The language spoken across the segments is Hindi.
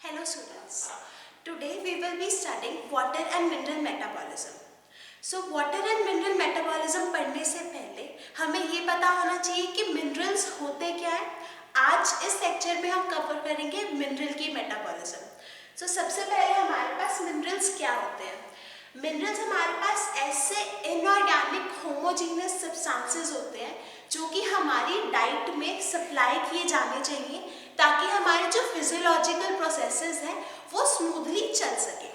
Hello students, today we will be studying water and mineral metabolism. So water and mineral metabolism पढ़ने से पहले हमें ये पता होना चाहिए कि मिनरल्स होते क्या हैं। आज इस लेक्चर में हम कवर करेंगे मिनरल की मेटाबॉलिज्म। So सबसे पहले हमारे पास मिनरल्स क्या होते हैं। मिनरल्स हमारे पास ऐसे इनऑर्गेनिक होमोजीनियस सब्सटेंसेस होते हैं जो कि हमारी डाइट में सप्लाई किए जाने चाहिए ताकि हमारे जो फिजियोलॉजिकल प्रोसेसेस हैं वो स्मूथली चल सके।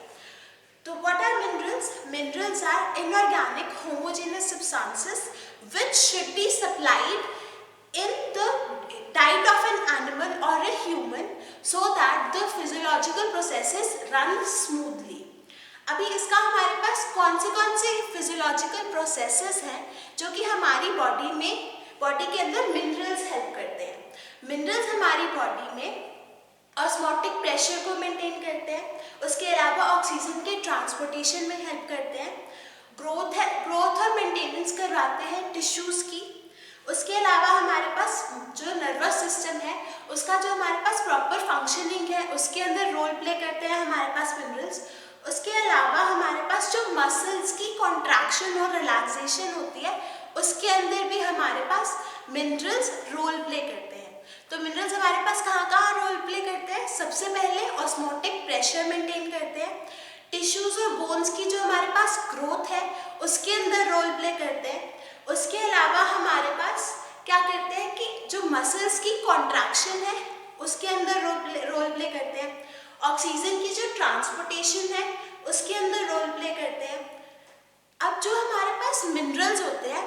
तो what are minerals? Minerals are inorganic homogeneous substances which should be supplied in the diet of an animal or a human so that the physiological processes run smoothly. अभी इसका हमारे पास कौन से फिजियोलॉजिकल प्रोसेसेस हैं जो कि हमारी बॉडी के अंदर मिनरल्स हेल्प करते हैं। मिनरल्स हमारी बॉडी में ऑस्मोटिक प्रेशर को मेंटेन करते हैं, उसके अलावा ऑक्सीजन के ट्रांसपोर्टेशन में हेल्प करते हैं, ग्रोथ और मेंटेनेंस करवाते हैं टिश्यूज की। उसके अलावा हमारे पास जो नर्वस सिस्टम है उसका जो हमारे पास प्रॉपर फंक्शनिंग है उसके अंदर रोल प्ले करते हैं हमारे पास मिनरल्स। उसके अलावा हमारे पास जो मसल्स की कॉन्ट्रैक्शन और रिलैक्सेशन होती है उसके अंदर भी हमारे पास मिनरल्स रोल प्ले करते हैं। तो मिनरल्स हमारे पास कहाँ रोल प्ले करते हैं? सबसे पहले ऑस्मोटिक प्रेशर मेंटेन करते हैं, टिश्यूज और बोन्स की जो हमारे पास ग्रोथ है उसके अंदर रोल प्ले करते हैं। उसके अलावा हमारे पास क्या करते हैं कि जो मसल्स की कॉन्ट्रैक्शन है उसके अंदर रोल प्ले करते हैं, ऑक्सीजन की जो ट्रांसपोर्टेशन है उसके अंदर रोल प्ले करते हैं। अब जो हमारे पास मिनरल्स होते हैं,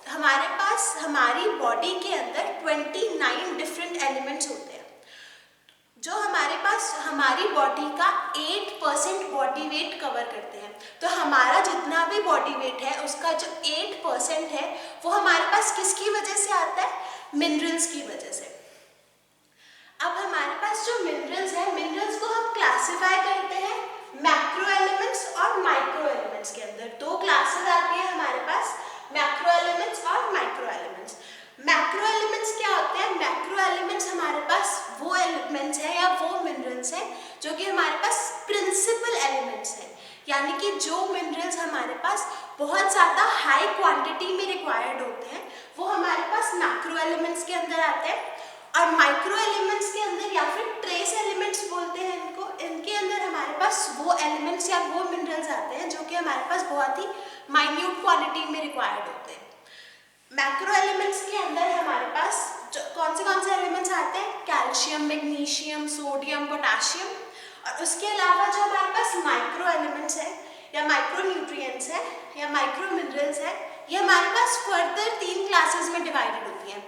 हमारे पास हमारी बॉडी के अंदर 29 डिफरेंट एलिमेंट्स होते हैं जो हमारे पास हमारी बॉडी का 8% बॉडी वेट कवर करते हैं। तो हमारा जितना भी बॉडी वेट है उसका जो 8% है वो हमारे पास किसकी वजह से आता है? मिनरल्स की वजह से। अब हमारे पास जो मिनरल्स है, मिनरल्स को हम क्लासिफाई करते हैं मैक्रो एलिमेंट्स और माइक्रो एलिमेंट्स के अंदर। दो क्लासेस आती है हमारे पास, मैक्रो एलिमेंट्स और माइक्रो एलिमेंट्स। मैक्रो एलिमेंट्स क्या होते हैं? मैक्रो एलिमेंट्स हमारे पास वो एलिमेंट्स हैं या वो मिनरल्स हैं जो कि हमारे पास प्रिंसिपल एलिमेंट्स हैं, यानी कि जो मिनरल्स हमारे पास बहुत ज़्यादा हाई क्वांटिटी में रिक्वायर्ड होते हैं वो हमारे पास मैक्रो एलिमेंट्स के अंदर आते हैं। और माइक्रो एलिमेंट्स के अंदर या फिर ट्रेस एलिमेंट्स बोलते हैं इनको, इनके अंदर हमारे पास वो एलिमेंट्स या वो मिनरल्स आते हैं जो कि हमारे पास बहुत ही माइन्यूट क्वांटिटी में रिक्वायर्ड होते हैं। मैक्रो एलिमेंट्स के अंदर हमारे पास कौन से एलिमेंट्स आते हैं? Calcium, magnesium, sodium, potassium. और उसके अलावा जो हमारे पास माइक्रो एलिमेंट्स है या माइक्रो न्यूट्रिएंट्स है या माइक्रो मिनरल्स है, ये हमारे पास फर्दर 3 क्लासेस में डिवाइडेड होती हैं,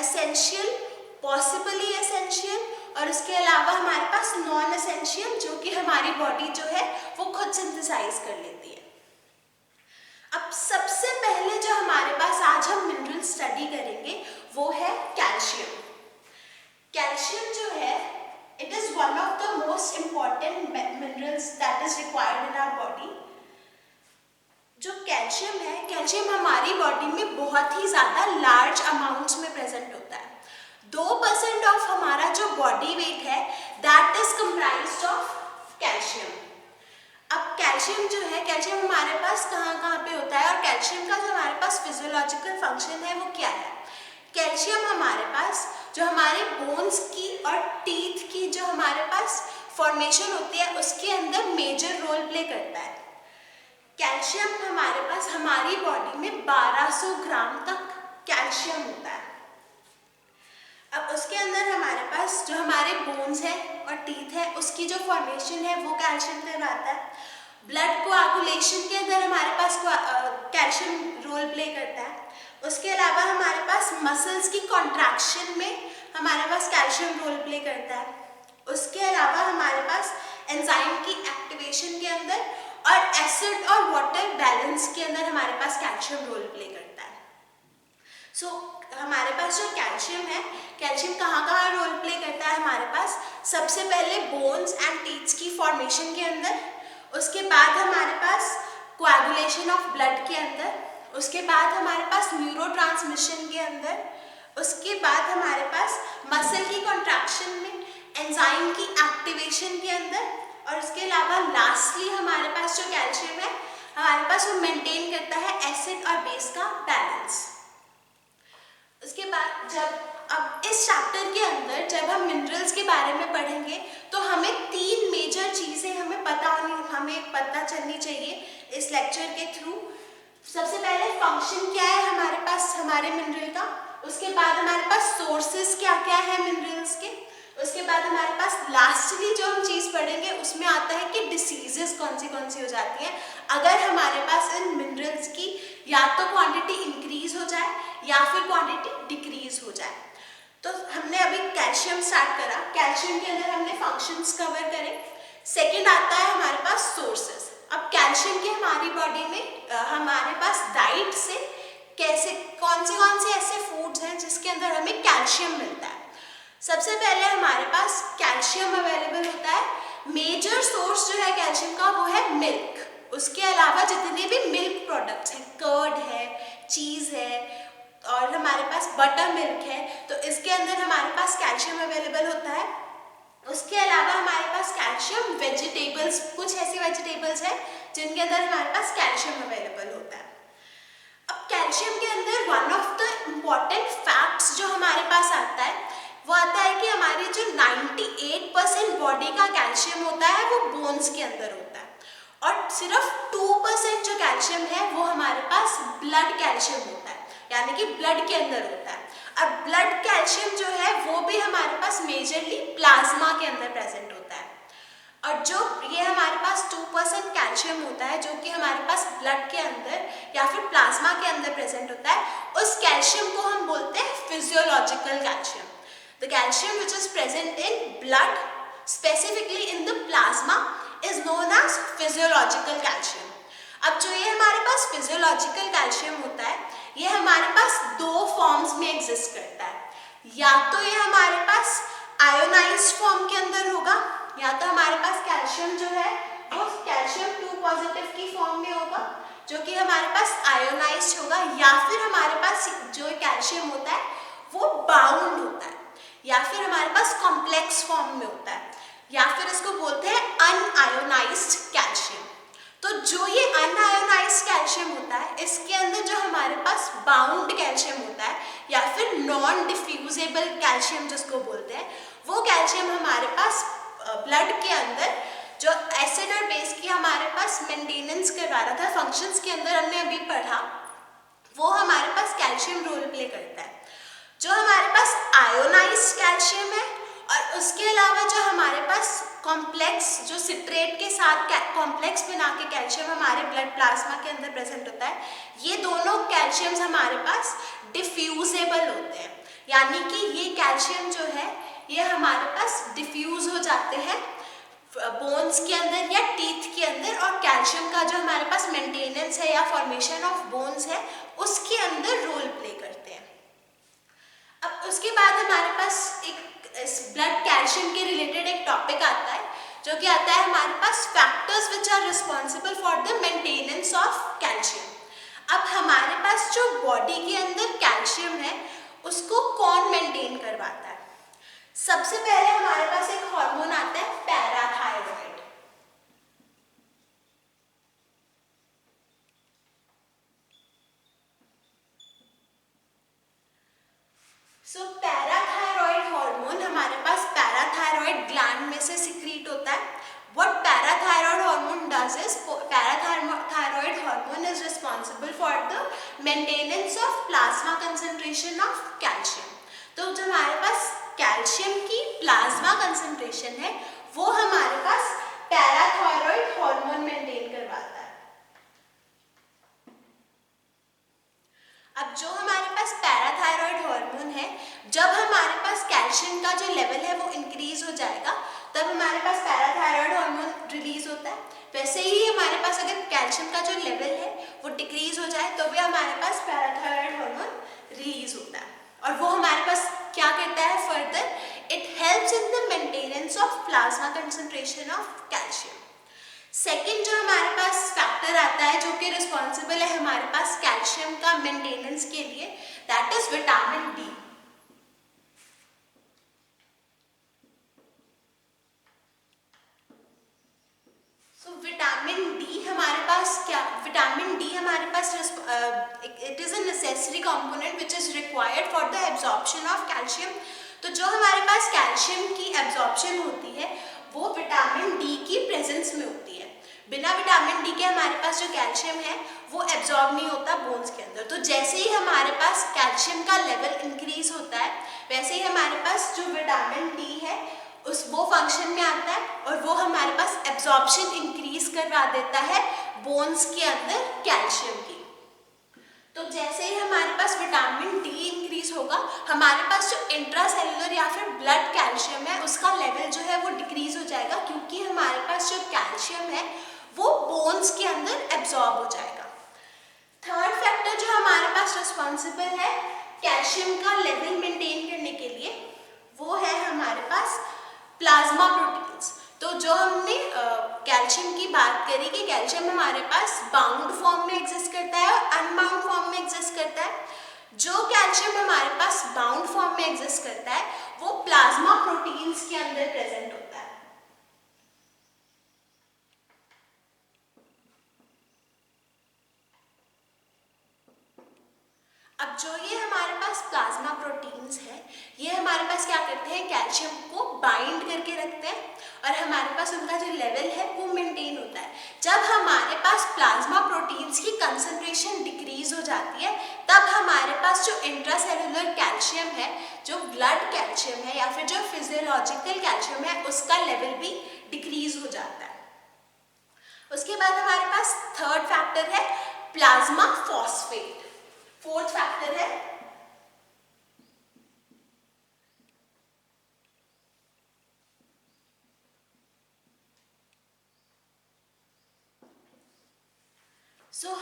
एसेंशियल, पॉसिबली एसेंशियल और उसके अलावा हमारे पास नॉन एसेंशियल, जो कि हमारी बॉडी जो है वो खुद सिंथेसाइज कर लेती है। अब सबसे पहले जो हमारे पास आज हम मिनरल स्टडी करेंगे वो है कैल्शियम। कैल्शियम जो है it is one of the most important minerals that is required in our body. जो कैल्शियम है, कैल्शियम हमारी बॉडी में बहुत ही ज़्यादा लार्ज अमाउंट्स में प्रेजेंट होता है। 2% ऑफ हमारा जो बॉडी वेट है that is comprised of calcium. अब कैल्शियम जो है, कैल्शियम हमारे पास कहाँ पे होता है और कैल्शियम का जो हमारे पास फिजियोलॉजिकल फंक्शन है वो क्या है? कैल्शियम हमारे पास जो हमारे बोन्स की और टीथ की जो हमारे पास फॉर्मेशन होती है उसके अंदर मेजर रोल प्ले करता है। कैल्शियम हमारे पास हमारी बॉडी में 1200 ग्राम तक कैल्शियम होता है। अब उसके अंदर हमारे पास जो हमारे बोन्स है और टीथ है उसकी जो फॉर्मेशन है वो कैल्शियम करवाता है। ब्लड कोआगुलेशन के अंदर हमारे पास कैल्शियम रोल प्ले करता है। उसके अलावा हमारे पास मसल्स की कॉन्ट्रैक्शन में हमारे पास कैल्शियम रोल प्ले करता है। उसके अलावा हमारे पास एंजाइम की एक्टिवेशन के अंदर और एसिड और वाटर बैलेंस के अंदर हमारे पास कैल्शियम रोल प्ले करता है। हमारे पास जो कैल्शियम है, कैल्शियम कहाँ रोल प्ले करता है हमारे पास? सबसे पहले बोन्स एंड टीथ्स की फॉर्मेशन के अंदर, उसके बाद हमारे पास कोआगुलेशन ऑफ ब्लड के अंदर, उसके बाद हमारे पास न्यूरोट्रांसमिशन के अंदर, उसके बाद हमारे पास मसल की कॉन्ट्रैक्शन में, एंजाइम की एक्टिवेशन के अंदर, और उसके अलावा लास्टली हमारे पास जो कैल्शियम है हमारे पास वो मेंटेन करता है एसिड और बेस का बैलेंस। उसके बाद अब इस चैप्टर के अंदर जब हम मिनरल्स के बारे में पढ़ेंगे तो हमें 3 मेजर चीज़ें हमें पता चलनी चाहिए इस लेक्चर के थ्रू। सबसे पहले फंक्शन क्या है हमारे पास हमारे मिनरल का, उसके बाद हमारे पास सोर्सेज क्या क्या है मिनरल्स के, उसके बाद हमारे पास लास्टली जो हम चीज़ पढ़ेंगे उसमें आता है कि डिसीजेस कौन सी हो जाती हैं अगर हमारे पास इन मिनरल्स की या तो क्वांटिटी इंक्रीज हो जाए या फिर क्वांटिटी डिक्रीज हो जाए। तो हमने अभी कैल्शियम स्टार्ट करा, कैल्शियम के अंदर हमने फंक्शंस कवर करे। सेकंड आता है हमारे पास सोर्सेस। अब कैल्शियम के हमारी बॉडी में हमारे पास डाइट से कैसे कौन से ऐसे फूड्स हैं जिसके अंदर हमें कैल्शियम मिलता है। सबसे पहले हमारे पास कैल्शियम अवेलेबल होता है। मेजर सोर्स जो है कैल्शियम का वो है मिल्क। उसके अलावा जितने भी मिल्क प्रोडक्ट्स हैं, कर्ड है, चीज़ है और हमारे पास बटर मिल्क है, तो इसके अंदर हमारे पास कैल्शियम अवेलेबल होता है। उसके अलावा हमारे पास कैल्शियम वेजिटेबल्स, कुछ ऐसी वेजिटेबल्स हैं जिनके अंदर हमारे पास कैल्शियम अवेलेबल होता है। अब कैल्शियम के अंदर one of the important facts जो हमारे पास आता है वो आता है कि हमारी जो 98% बॉडी का कैल्शियम होता है वो बोन्स के अंदर होता है और सिर्फ 2% जो कैल्शियम है वो हमारे पास ब्लड कैल्शियम होता है, यानी कि ब्लड के अंदर होता है। और ब्लड कैल्शियम जो है वो भी हमारे पास मेजरली प्लाज्मा के अंदर प्रेजेंट होता है। और जो ये हमारे पास 2% कैल्शियम होता है जो कि हमारे पास ब्लड के अंदर या फिर प्लाज्मा के अंदर प्रेजेंट होता है, उस कैल्शियम को हम बोलते हैं physiological calcium. The calcium which is present in blood, specifically in the plasma, is known as physiological calcium. अब जो ये हमारे पास फिजियोलॉजिकल कैल्शियम होता है ये हमारे पास 2 फॉर्म्स में एग्जिस्ट करता है। या तो ये हमारे पास आयोनाइज्ड फॉर्म के अंदर होगा, या तो हमारे पास कैल्शियम जो है वो कैल्शियम 2 पॉजिटिव की फॉर्म में होगा जो कि हमारे पास आयोनाइज्ड होगा, या फिर हमारे पास जो कैल्शियम होता है वो बाउंड होता है, या फिर हमारे पास कॉम्प्लेक्स फॉर्म में होता है, या फिर इसको बोलते हैं अनआयोनाइज्ड कैल्शियम। तो जो ये अनआयोनाइज्ड कैल्शियम होता है इसके अंदर जो हमारे पास बाउंड कैल्शियम होता है या फिर नॉन डिफ्यूजेबल कैल्शियम जिसको बोलते हैं, वो कैल्शियम हमारे पास ब्लड के अंदर जो एसिड और बेस की हमारे पास मेंटेनेंस करवा रहा था, फंक्शंस के अंदर हमने अभी पढ़ा, वो हमारे पास कैल्शियम रोल प्ले करता है। जो हमारे पास आयोनाइज्ड कैल्शियम है और उसके अलावा जो हमारे पास कॉम्प्लेक्स जो सिट्रेट के साथ कॉम्प्लेक्स बना के कैल्शियम हमारे ब्लड प्लाज्मा के अंदर प्रेजेंट होता है, ये दोनों कैल्शियम्स हमारे पास डिफ्यूजेबल होते हैं, यानी कि ये कैल्शियम जो है ये हमारे पास डिफ्यूज हो जाते हैं बोन्स के अंदर या टीथ के अंदर, और कैल्शियम का जो हमारे पास मेंटेनेंस है या फॉर्मेशन ऑफ बोन्स है उसके अंदर रोल प्ले करते हैं। अब उसके बाद हमारे पास एक इस ब्लड कैल्शियम के रिलेटेड एक टॉपिक आता है जो कि आता है हमारे पास factors which are responsible for the maintenance of calcium. अब हमारे पास जो बॉडी के अंदर कैल्शियम है उसको कौन मेंटेन करवाता है? सबसे पहले हमारे पास एक हार्मोन आता है पैराथायरॉइड। सो पैराथायरॉइड हार्मोन हमारे पास पैराथायरॉइड ग्लैंड में से सिक्रीट होता है। What parathyroid hormone does is parathyroid hormone is responsible for the maintenance of plasma concentration of calcium. तो जो हमारे पास कैल्शियम की प्लाज्मा कंसंट्रेशन है वो हमारे पास पैराथायरॉइड हार्मोन मेंटेन करवाता है। अब जो हमारे पास पैराथायरॉइड हार्मोन है, जब हमारे पास कैल्शियम का जो लेवल है वो इंक्रीज हो जाएगा तब हमारे पास पैराथायरॉइड हार्मोन रिलीज होता है। वैसे ही हमारे पास अगर कैल्शियम का जो लेवल है वो डिक्रीज हो जाए तो भी हमारे पास पैराथायरॉइड हार्मोन रिलीज होता है, और वो हमारे पास क्या कहता है further, it helps in the maintenance of plasma concentration of calcium. Second जो हमारे पास फैक्टर आता है जो कि रिस्पॉन्सिबल है हमारे पास कैल्शियम का मेंटेनेंस के लिए, दैट इज विटामिन डी। हमारे पास it is a necessary component which is required for the absorption of calcium. तो जो हमारे पास कैल्शियम की एब्जॉर्प्शन होती है वो विटामिन डी की प्रेजेंस में होती है। बिना विटामिन डी के हमारे पास जो कैल्शियम है वो एब्जॉर्ब नहीं होता बोन्स के अंदर। तो जैसे ही हमारे पास कैल्शियम का लेवल इंक्रीज होता है वैसे ही हमारे पास जो विटामिन डी है वो फंक्शन में आता है और वो हमारे पास एब्जॉर्प्शन इंक्रीज करवा देता है बोन्स के अंदर कैल्शियम की। तो जैसे ही हमारे पास विटामिन डी इंक्रीज होगा हमारे पास जो इंट्रासेलुलर या फिर ब्लड कैल्शियम है उसका लेवल जो है वो डिक्रीज हो जाएगा, क्योंकि हमारे पास जो कैल्शियम है वो बोन्स के अंदर एब्जॉर्ब हो जाएगा। थर्ड फैक्टर जो हमारे पास रिस्पॉन्सिबल है कैल्शियम का लेवल मेंटेन करने के लिए वो है हमारे पास प्लाज्मा प्रोटीन्स। तो जो हमने कैल्शियम की बात करी कि कैल्शियम हमारे पास बाउंड फॉर्म में एग्जिस्ट करता है और अनबाउंड फॉर्म में एग्जिस्ट करता है। जो कैल्शियम हमारे पास बाउंड फॉर्म में एग्जिस्ट करता है वो प्लाज्मा प्रोटीन्स के अंदर प्रेजेंट होता है। अब जो ये हमारे पास प्लाज्मा प्रोटीन्स है ये हमारे पास क्या करते हैं, कैल्शियम को बाइंड करके रखते हैं और हमारे पास उनका जो लेवल है वो मेंटेन होता है। जब हमारे पास प्लाज्मा प्रोटीन्स की कंसंट्रेशन डिक्रीज हो जाती है तब हमारे पास जो इंट्रासेलुलर कैल्शियम है, जो ब्लड कैल्शियम है या फिर जो फिजियोलॉजिकल कैल्शियम है उसका लेवल भी डिक्रीज हो जाता है। उसके बाद हमारे पास थर्ड फैक्टर है प्लाज्मा फॉस्फेट। फोर्थ फैक्टर है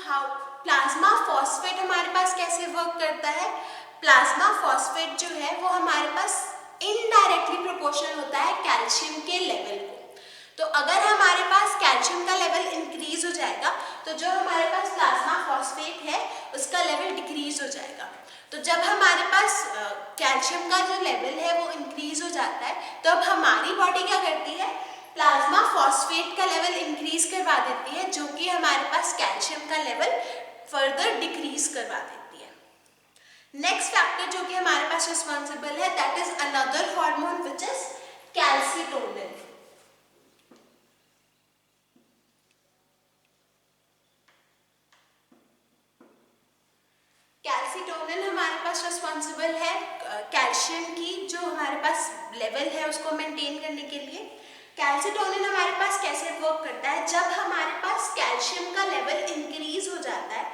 हाउ प्लाज्मा फॉस्फेट हमारे पास कैसे वर्क करता है। प्लाज्मा फॉस्फेट जो है वो हमारे पास इनडायरेक्टली प्रोपोर्शनल होता है कैल्शियम के लेवल को। तो अगर हमारे पास कैल्शियम का लेवल इंक्रीज हो जाएगा तो जो हमारे पास प्लाज्मा फॉस्फेट है उसका लेवल डिक्रीज हो जाएगा। तो जब हमारे पास कैल्शियम का जो लेवल है वो इंक्रीज हो जाता है तो अब हमारी बॉडी क्या करती है, प्लाज्मा फॉस्फेट का लेवल इंक्रीज करवा देती है, जो कि हमारे पास कैल्शियम का लेवल फर्दर डिक्रीज करवा देती है। नेक्स्ट फैक्टर जो कि हमारे पास रिस्पॉन्सिबल है that is another hormone which is calcitonin. Calcitonin हमारे पास रिस्पॉन्सिबल है कैल्शियम की जो हमारे पास लेवल है उसको मेंटेन करने के लिए। कैल्सिटोनिन हमारे पास कैसे वर्क करता है, जब हमारे पास कैल्शियम का लेवल इंक्रीज हो जाता है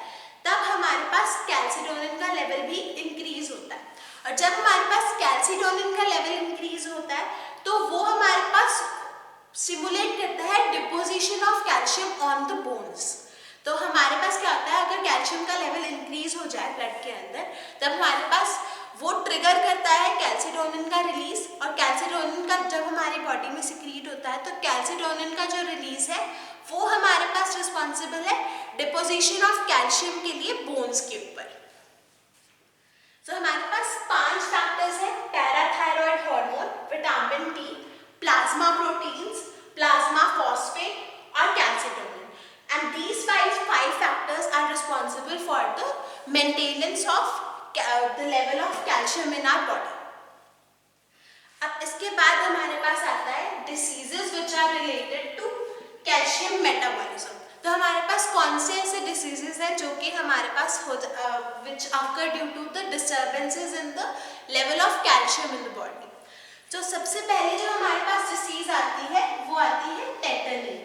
तब हमारे पास कैल्सिटोनिन का लेवल भी इंक्रीज होता है। और जब हमारे पास कैल्सिटोनिन का लेवल इंक्रीज होता है तो वो हमारे पास स्टिमुलेट करता है deposition of calcium on the bones. तो हमारे पास क्या होता है, अगर कैल्शियम का लेवल इंक्रीज हो जाए ब्लड के अंदर तब हमारे पास वो ट्रिगर करता है कैल्सिटोनिन का रिलीज, और कैल्सिटोनिन का जब हमारी बॉडी में सिक्रीट होता है तो कैल्सिटोनिन का जो रिलीज है वो हमारे पास रिस्पॉन्सिबल है डिपोजिशन ऑफ कैल्शियम के लिए बोन्स के ऊपर। तो हमारे पास 5 फैक्टर्स हैं, parathyroid hormone, vitamin D, plasma proteins, plasma phosphate और calcitonin. And these five factors are responsible for the maintenance of the level of calcium in our body. अब इसके बाद हमारे पास आता है diseases which are related to calcium metabolism। तो हमारे पास कौन से ऐसे diseases हैं जो कि हमारे पास which occur due to the disturbances in the level of calcium in the body। तो सबसे पहले जो हमारे पास disease आती है वो आती है tetany.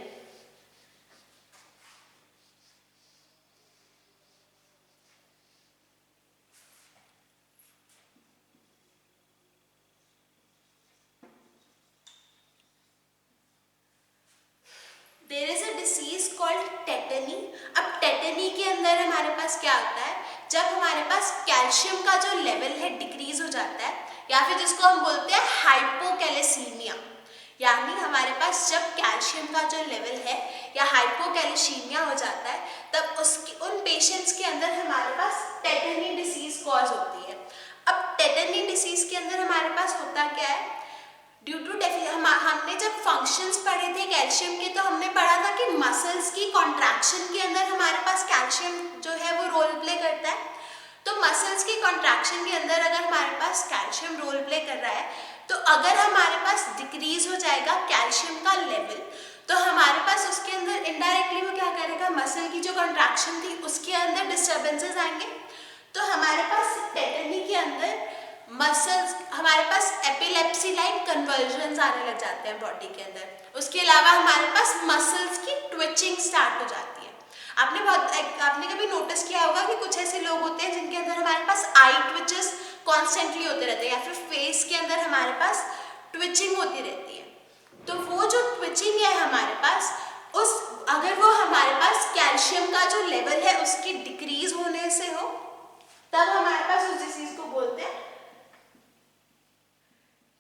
There is a disease called tetany. अब टेटनी के अंदर हमारे पास क्या होता है, जब हमारे पास कैल्शियम का जो लेवल है डिक्रीज हो जाता है या फिर जिसको हम बोलते हैं हाइपोकैलेसीमिया, यानी हमारे पास जब कैल्शियम का जो लेवल है या हाइपोकैलेसीमिया हो जाता है तब उन पेशेंट्स के अंदर हमारे पास टेटनी डिसीज कॉज होती है। अब टेटनी डिसीज के अंदर हमारे पास होता क्या है, ड्यू टू हमने जब फंक्शंस पढ़े थे कैल्शियम के, तो हमने पढ़ा था कि मसल्स की कॉन्ट्रैक्शन के अंदर हमारे पास कैल्शियम जो है वो रोल प्ले करता है। तो मसल्स की कॉन्ट्रैक्शन के अंदर अगर हमारे पास कैल्शियम रोल प्ले कर रहा है, तो अगर हमारे पास डिक्रीज हो जाएगा कैल्शियम का लेवल, तो हमारे पास उसके अंदर इनडायरेक्टली वो क्या करेगा, मसल की जो कॉन्ट्रैक्शन थी उसके अंदर डिस्टर्बेंसेस आएंगे। तो हमारे पास टेटनी के अंदर मसल्स, हमारे पास एपिलेप्सी लाइक कन्वर्जन्स आने लग जाते हैं बॉडी के अंदर। उसके अलावा हमारे पास मसल्स की ट्विचिंग स्टार्ट हो जाती है। आपने कभी नोटिस किया होगा कि कुछ ऐसे लोग होते हैं जिनके अंदर हमारे पास आई ट्विचेस कॉन्स्टेंटली होते रहते हैं, या फिर फेस के अंदर हमारे पास ट्विचिंग होती रहती है। तो वो जो ट्विचिंग है हमारे पास, अगर वो हमारे पास कैल्शियम का जो लेवल है उसकी डिक्रीज होने से हो, तब हमारे पास उस डिसीज को बोलते हैं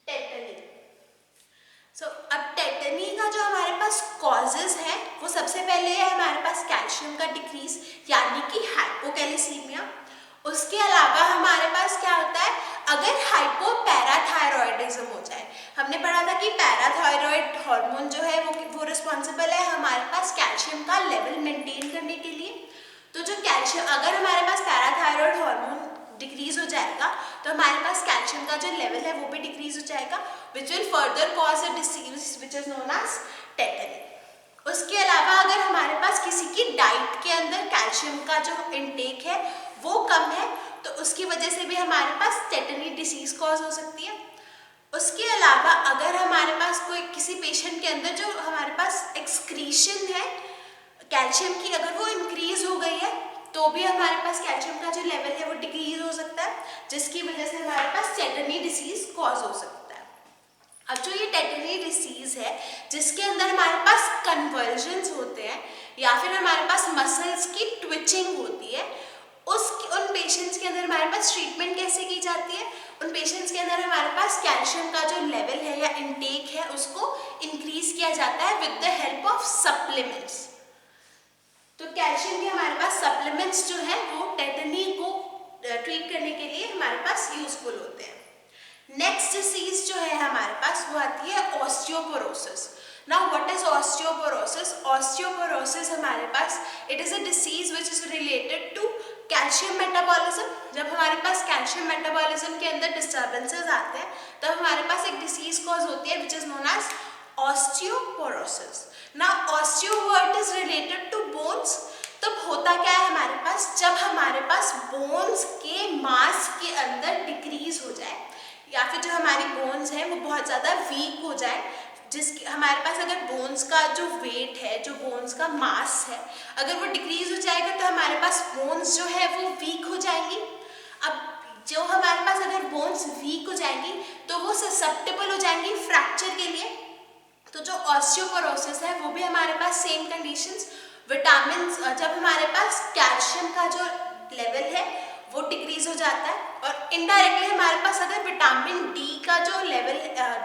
टेटनी। अब टेटनी का जो हमारे पास कॉजेज है, वो सबसे पहले है हमारे पास कैल्शियम का डिक्रीज यानी कि हाइपोकैल्सीमिया। उसके अलावा हमारे पास क्या होता है, अगर हाइपोपैराथायरॉयडिज्म हो जाए। हमने पढ़ा था कि पैराथायरॉयड हार्मोन जो है वो रिस्पॉन्सिबल है हमारे पास कैल्शियम का लेवल मेंटेन करने के लिए। तो जो कैल्शियम, अगर हमारे पास पैराथायरॉयड हार्मोन डिक्रीज हो जाएगा, तो हमारे पास कैल्शियम का जो लेवल है वो भी डिक्रीज हो जाएगा, which will further cause a disease which is known as tetany. उसके अलावा अगर हमारे पास किसी की डाइट के अंदर कैल्शियम का जो इनटेक है वो कम है, तो उसकी वजह से भी हमारे पास टेटनी डिसीज कॉज हो सकती है। उसके अलावा अगर हमारे पास किसी पेशेंट के अंदर जो हमारे पास एक्सक्रीशन है कैल्शियम की, अगर वो इंक्रीज हो गई है, तो भी हमारे पास कैल्शियम का जो लेवल है वो डिक्रीज हो सकता है, जिसकी वजह से हमारे पास टेटनी डिसीज कॉज हो सकता है। अब जो ये टेटनी डिसीज है जिसके अंदर हमारे पास कन्वर्जन्स होते हैं या फिर हमारे पास मसल्स की ट्विचिंग होती है, उन पेशेंट्स के अंदर हमारे पास ट्रीटमेंट कैसे की जाती है? उन पेशेंट्स के अंदर हमारे पास कैल्शियम का जो लेवल है या इनटेक है उसको इंक्रीज किया जाता है with the help of supplements. तो कैल्शियम के हमारे पास सप्लीमेंट्स जो है वो टेटनी को ट्रीट करने के लिए हमारे पास यूजफुल होते हैं। नेक्स्ट डिसीज जो है हमारे पास वो आती है osteoporosis. Now what is osteoporosis? Osteoporosis हमारे पास it is a disease which is related to calcium metabolism. जब हमारे पास कैल्शियम मेटाबॉलिज्म के अंदर डिस्टर्बेंसेस आते हैं, तब हमारे पास एक डिसीज कॉज होती है which is known as osteoporosis. Now osteo word is related to bones. तब होता क्या है हमारे पास, जब हमारे पास बोन्स के मास के अंदर डिक्रीज हो जाए या फिर जो हमारी बोन्स हैं वो बहुत ज़्यादा वीक हो जाए, जिसके हमारे पास अगर बोन्स का जो वेट है, जो बोन्स का मास है, अगर वो डिक्रीज हो जाएगा तो हमारे पास बोन्स जो है वो वीक हो जाएंगी। अब जो हमारे पास अगर बोन्स वीक हो जाएंगी तो वो ससेप्टेबल हो जाएंगी फ्रैक्चर के लिए। तो जो ऑस्टियोपोरोसिस है वो भी हमारे पास सेम कंडीशंस, विटामिन, जब हमारे पास कैल्शियम का जो लेवल है वो डिक्रीज हो जाता है, और इनडायरेक्टली हमारे पास अगर विटामिन डी का जो लेवल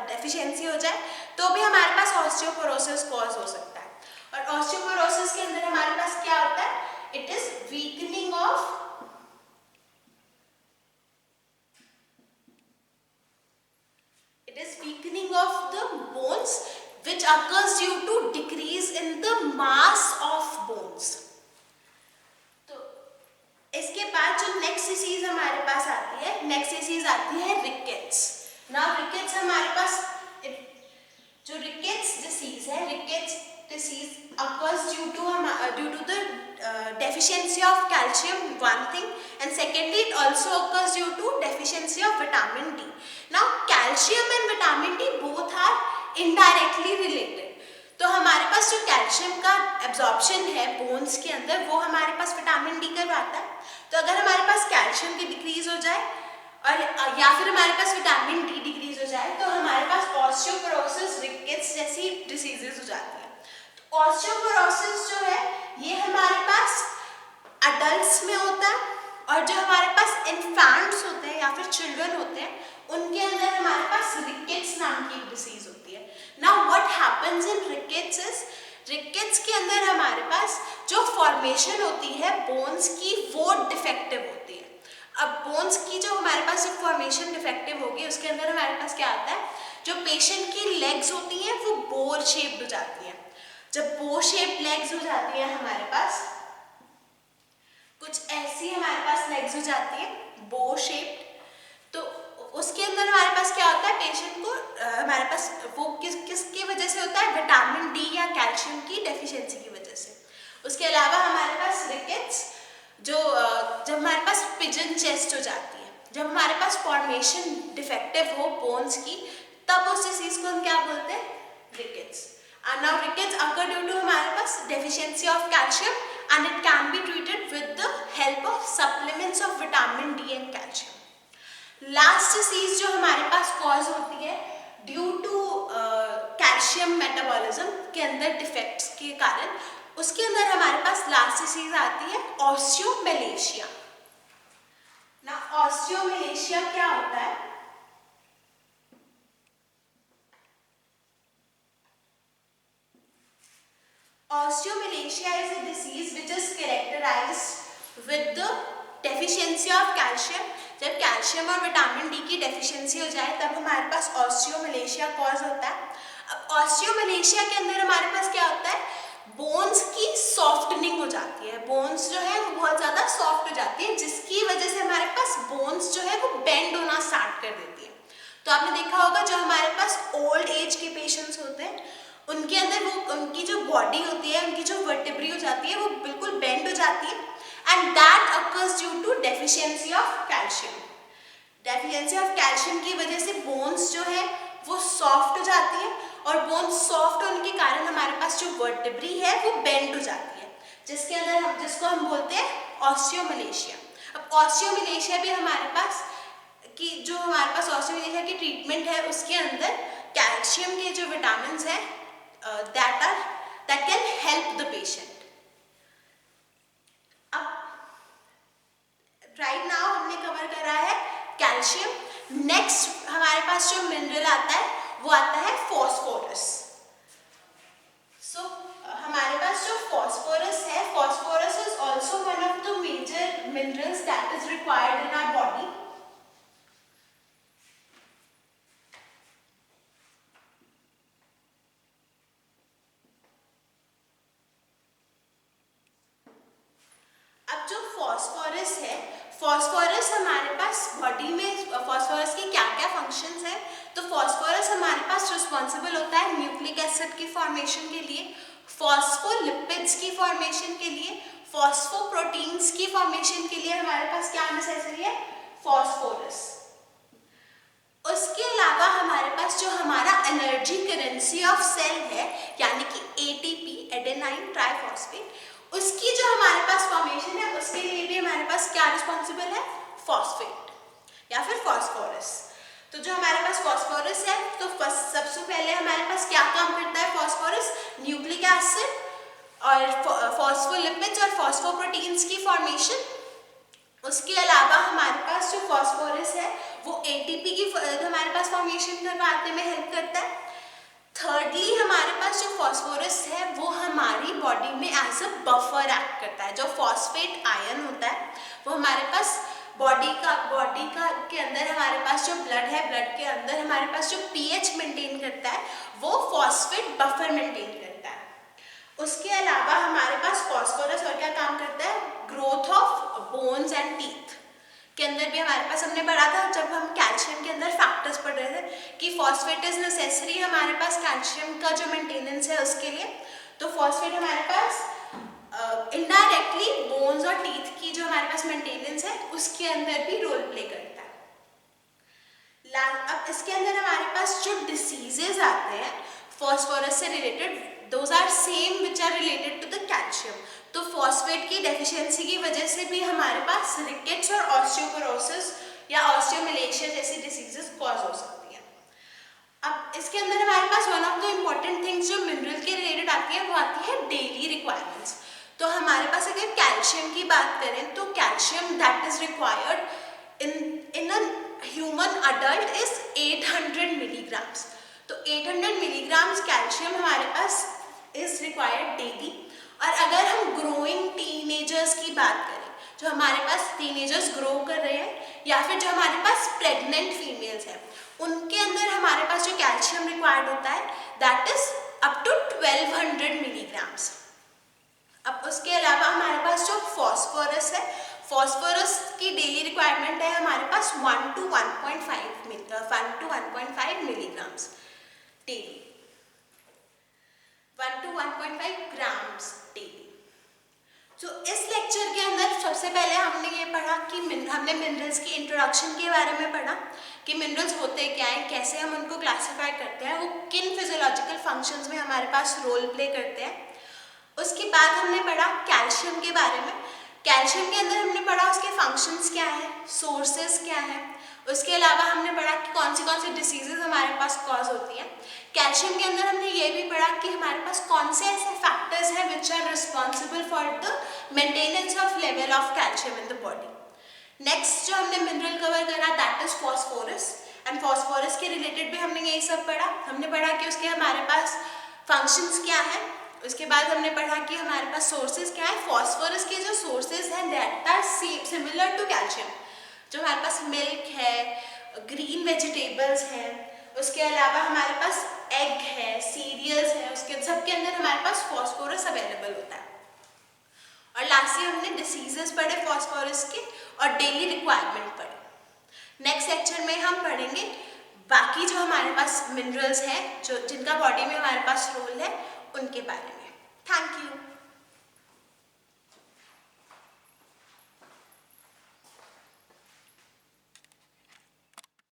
डेफिशिएंसी हो जाए तो भी हमारे पास ऑस्टियोपोरोसिस कॉज हो सकता है। और ऑस्टियोपोरोसिस के अंदर हमारे पास क्या होता है, it is weakening of the bones which occurs due to decrease in the mass of bones। तो इसके बाद जो नेक्स्ट डिसीज हमारे पास आती है, नेक्स्ट डिसीज आती है रिकेट्स। नाउ रिकेट्स हमारे पास, जो रिकेट्स डिसीज है, rickets disease occurs due to the deficiency of calcium, one thing, and secondly it also occurs due to deficiency of vitamin D। now calcium and vitamin D both are indirectly related। तो हमारे पास जो कैल्शियम का एब्जॉर्प्शन है बोन्स के अंदर वो हमारे पास विटामिन डी करवाता है। तो अगर हमारे पास कैल्शियम की डिक्रीज हो जाए और या फिर हमारे पास विटामिन डी डिक्रीज हो जाए तो हमारे पास ऑस्टियोपोरोसिस, रिकेट्स जैसी डिसीजेस हो जाती है। ऑस्टियोपोरोसिस जो है ये हमारे पास अडल्ट्स में होता है, और जो हमारे पास इन्फेंट्स होते हैं या फिर चिल्ड्रन होते हैं उनके अंदर हमारे पास रिकेट्स नाम की एक डिसीज होती है। Now what happens in rickets is, rickets के अंदर हमारे पास जो फॉर्मेशन होती है बोन्स की वो डिफेक्टिव होती है। अब बोन्स की जो हमारे पास जो फॉर्मेशन डिफेक्टिव होगी उसके अंदर हमारे पास क्या आता है, जो पेशेंट की लेग्स होती हैं वो बोर शेप्ड हो जाती हैं। जब बोर शेप्ड लेग्स हो जाती हैं हमारे पास, कुछ ऐसी हमारे पास लेग्स हो जाती है बोर शेप्ड, तो उसके अंदर हमारे पास क्या होता है, पेशेंट को हमारे पास वो किसकी वजह से होता है, विटामिन डी या कैल्शियम की डेफिशिएंसी की वजह से। उसके अलावा हमारे पास रिकेट्स, जो जब हमारे पास पिजन चेस्ट हो जाती है, जब हमारे पास फॉर्मेशन डिफेक्टिव हो बोन्स की, तब उस डिसीज को हम क्या बोलते हैं, rickets. Now rickets occur due to हमारे पास deficiency of calcium and it can be treated with the help of supplements of vitamin D and calcium. Last disease जो हमारे पास कॉज होती है ड्यू टू कैल्शियम मेटाबॉलिज्म के अंदर डिफेक्ट्स के कारण, उसके अंदर हमारे पास लास्ट डिसीज आती है ऑस्टियोमेलेशिया। ना ऑस्टियोमेलेशिया क्या होता है, osteomalacia is a disease which is characterized with the deficiency of calcium. जब कैल्शियम और विटामिन डी की डेफिशिएंसी हो जाए तब हमारे पास ऑस्टियोमेलेशिया कॉज होता है। अब ऑस्टियोमेलेशिया के अंदर हमारे पास क्या होता है, बोन्स की सॉफ्टनिंग हो जाती है, बोन्स जो है वो बहुत ज़्यादा सॉफ्ट हो जाती है, जिसकी वजह से हमारे पास बोन्स जो है वो बेंड होना स्टार्ट कर देती है। तो आपने देखा होगा जो हमारे पास ओल्ड एज के पेशेंट्स होते हैं उनके अंदर वो उनकी जो बॉडी होती है, उनकी जो वर्टिब्री हो जाती है वो बिल्कुल बेंड हो जाती है, and that occurs due to deficiency of calcium. Deficiency of calcium की वजह से बोन्स जो है वो सॉफ्ट हो जाती है, और बोन्स सॉफ्ट होने के कारण हमारे पास जो वर्टिब्री है वो बेंड हो जाती है, जिसको हम बोलते हैं ऑस्टियोमेलेशिया। अब ऑस्टियोमेलेशिया भी हमारे पास जो हमारे पास ऑस्टियोमेलेशिया की ट्रीटमेंट है उसके अंदर कैल्शियम के जो विटामिन है that can help the patient. अब राइट नाउ हमने कवर करा है कैल्शियम। नेक्स्ट हमारे पास जो मिनरल आता है वो आता है फॉस्फोरस। हमारे पास जो फॉस्फोरस है, phosphorus is also one of the major minerals that is required in our body. अब जो फॉस्फोरस है, फॉस्फोरस हमारे पास बॉडी में फॉस्फोरस की क्या क्या फंक्शंस हैं, तो फॉस्फोरस हमारे पास रिस्पॉन्सिबल होता है न्यूक्लिक एसिड की फॉर्मेशन के लिए, फॉस्फोलिपिड्स की फॉर्मेशन के लिए, फॉस्फोप्रोटीन्स की फॉर्मेशन के लिए हमारे पास क्या नेसेसरी है, फॉस्फोरस। उसके अलावा हमारे पास जो हमारा एनर्जी करेंसी ऑफ सेल है यानी कि एटीपी, एडेनाइन ट्राइफॉस्फेट, उसकी जो हमारे पास फॉर्मेशन है उसके लिए भी हमारे पास क्या रिस्पॉन्सिबल है, फॉस्फेट या फिर फॉस्फोरस। तो जो हमारे पास फॉस्फोरस है तो सबसे पहले हमारे पास क्या काम करता है फॉस्फोरस, न्यूक्लिक एसिड और फॉस्फोलिपिड्स और फॉस्फोप्रोटीन्स की फॉर्मेशन। उसके अलावा हमारे पास जो फॉस्फोरस है वो एटीपी की हमारे पास फॉर्मेशन करवाने में हेल्प करता है। थर्डली हमारे पास जो फॉस्फोरस है वो हमारी बॉडी में एज अ बफर एक्ट करता है। जो फॉस्फेट आयन होता है वो हमारे पास बॉडी का के अंदर हमारे पास जो ब्लड है, ब्लड के अंदर हमारे पास जो पीएच मेंटेन करता है वो फॉस्फेट बफर मेंटेन करता है। उसके अलावा हमारे पास फॉस्फोरस और क्या काम करता है, growth of bones and teeth के अंदर भी हमारे पास हमने पढ़ा था जब हम कैल्शियम के अंदर फैक्टर्स पढ़ रहे थे कि फॉस्फेट इज नेसेसरी हमारे पास कैल्शियम का जो मेंटेनेंस है उसके लिए। तो फॉस्फेट हमारे पास इनडायरेक्टली बोन्स और टीथ की जो हमारे पास मेंटेनेंस है उसके अंदर भी रोल प्ले करता है। अब इसके अंदर हमारे पास जो डिसीजेज आते हैं फॉस्फोरस से related, those are same which are related to the calcium. तो फॉस्फेट की डेफिशिएंसी की वजह से भी हमारे पास रिकेट्स और ऑस्टियोपोरोसिस या ऑस्टियोमेलेशिया जैसी डिसीजेस कॉज हो सकती हैं। अब इसके अंदर हमारे पास one of the important things जो मिनरल के रिलेटेड आती है वो आती है डेली रिक्वायरमेंट्स। तो हमारे पास अगर कैल्शियम की बात करें तो calcium that is required in a human adult is 800 milligrams. तो 800 मिलीग्राम्स कैल्शियम हमारे पास इज रिक्वायर्ड डेली। और अगर हम ग्रोइंग टीनेजर्स की बात करें, जो हमारे पास टीनेजर्स ग्रो कर रहे हैं या फिर जो हमारे पास प्रेग्नेंट फीमेल्स हैं, उनके अंदर हमारे पास जो कैल्शियम रिक्वायर्ड होता है that is up to 1200 milligrams. अब उसके अलावा हमारे पास जो फॉस्फोरस है, फॉस्फोरस की डेली रिक्वायरमेंट है हमारे पास 1 to 1.5 milligrams daily, 1 to 1.5 grams daily. तो इस लेक्चर के अंदर सबसे पहले हमने ये पढ़ा कि हमने मिनरल्स की इंट्रोडक्शन के बारे में पढ़ा कि मिनरल्स होते क्या हैं, कैसे हम उनको क्लासिफाई करते हैं, वो किन फिजियोलॉजिकल फंक्शंस में हमारे पास रोल प्ले करते हैं। उसके बाद हमने पढ़ा कैल्शियम के बारे में। कैल्शियम के अंदर हमने पढ़ा उसके फंक्शंस क्या हैं, सोर्सेज क्या हैं। उसके अलावा हमने पढ़ा कि कौन सी डिसीजेज हमारे पास कॉज होती हैं। कैल्शियम के अंदर हमने ये भी पढ़ा कि हमारे पास कौन से ऐसे फैक्टर्स हैं which are responsible for the maintenance of level of calcium in the body. Next जो हमने मिनरल कवर करा that is phosphorus, and phosphorus के रिलेटेड भी हमने यही सब पढ़ा। हमने पढ़ा कि उसके हमारे पास फंक्शंस क्या हैं। उसके बाद हमने पढ़ा कि हमारे पास सोर्सेज क्या है। फॉस्फोरस के जो सोर्सेज हैं that are similar to calcium, जो हमारे पास मिल्क है, ग्रीन वेजिटेबल्स हैं, उसके अलावा हमारे पास एग है, सीरियल्स है, उसके सबके अंदर हमारे पास फॉस्फोरस अवेलेबल होता है। और लास्टली हमने डिसीजेस पढ़े फॉस्फोरस के और डेली रिक्वायरमेंट पढ़े। नेक्स्ट लेक्चर में हम पढ़ेंगे बाकी जो हमारे पास मिनरल्स हैं जो जिनका बॉडी में हमारे पास रोल है उनके बारे में। Thank you.